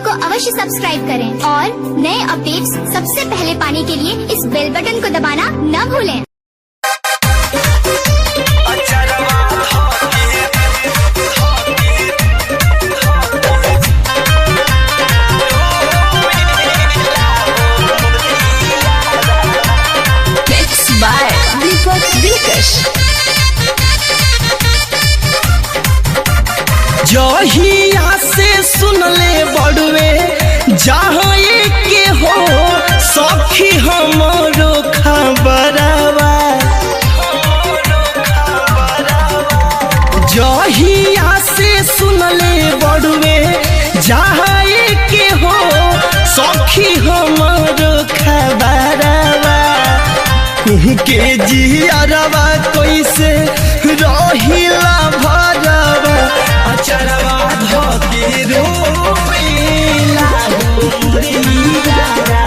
को अवश्य सब्सक्राइब करें और नए अपडेट्स सबसे पहले पाने के लिए इस बेल बटन को दबाना न भूलें। जहिया से सुनले बड़वे जहाँ के हो सखी हमरो खबरवा। जहिया से सुनले बड़वे जहाँ के हो सखी हमरो खबरवा। के जियरवा कैसे रहिला भरवा अचरवा धके रोवेला मुरियावा।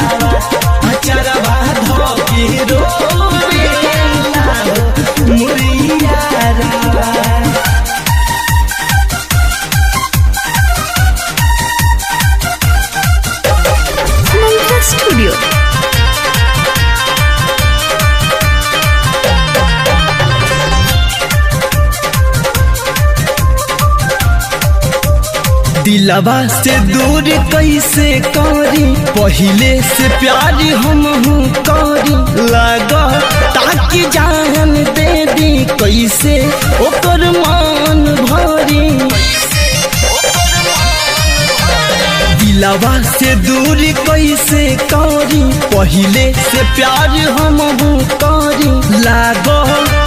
अचरवा धके रोवेला मुरियावा। मंत्रा स्टूडियो। दिलवा से दूर कैसे करी पहिले से प्यार हम करी लगा ताकि जान दे दी कैसे ओकर मान भरी। दिलवा से दूर कैसे करी पहिले से प्यार हम करी लगा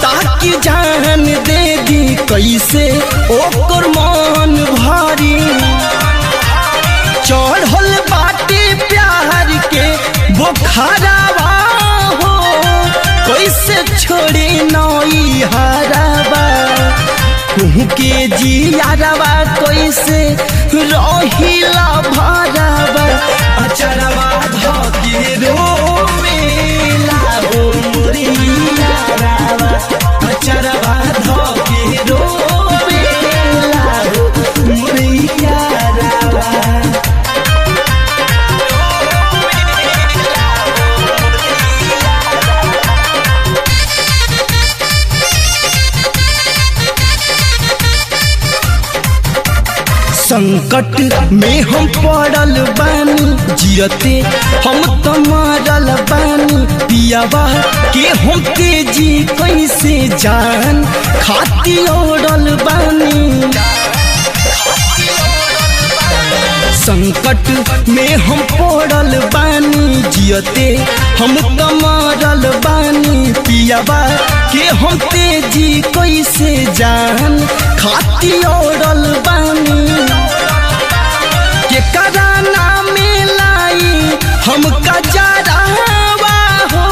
ताकि जान दे दी कैसे ओकर मान भरी। चढ़ल बाटे प्यार के बोखरावा हो कैसे छोड़े नई हरावा। के जियारवा कैसे रहिला भरावा अचरवा धके रोवेला हो मुरियावा। अचरवा धके रोवेला हो मुरियावा। संकट में हम पड़ल बानी जियते हम तो मरल बानी। पियावा के हम तेजी कैसे जान खाती ओढ़ल बानी। संकट में हम पड़ल बानी जियते हम तो मरल बानी। पियावा के हम तेजी कैसे जान खाती ओढ़ल बानी। के कराना में लाई हम कजरावा हो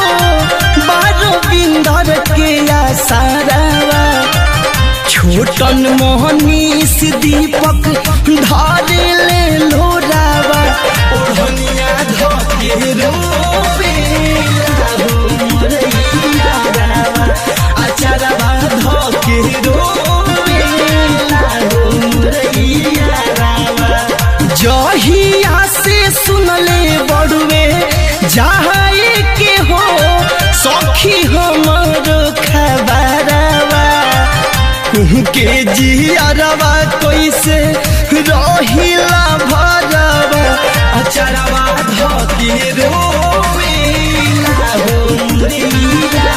बारो बिंदर के आसारावा। छोटन मोहनीश दीपक धारे ले लोरावा ओढ़निया धके रोवेला हो मुरियावा। अचरवा धके रोवेला हो मुरियावा। जहिया से सुनले बड़वे जहाँ के हो सखी हमरो खबरवा। के जियरवा कैसे रहिला भरवा अचरवा धके रोवेला हो मुरियावा।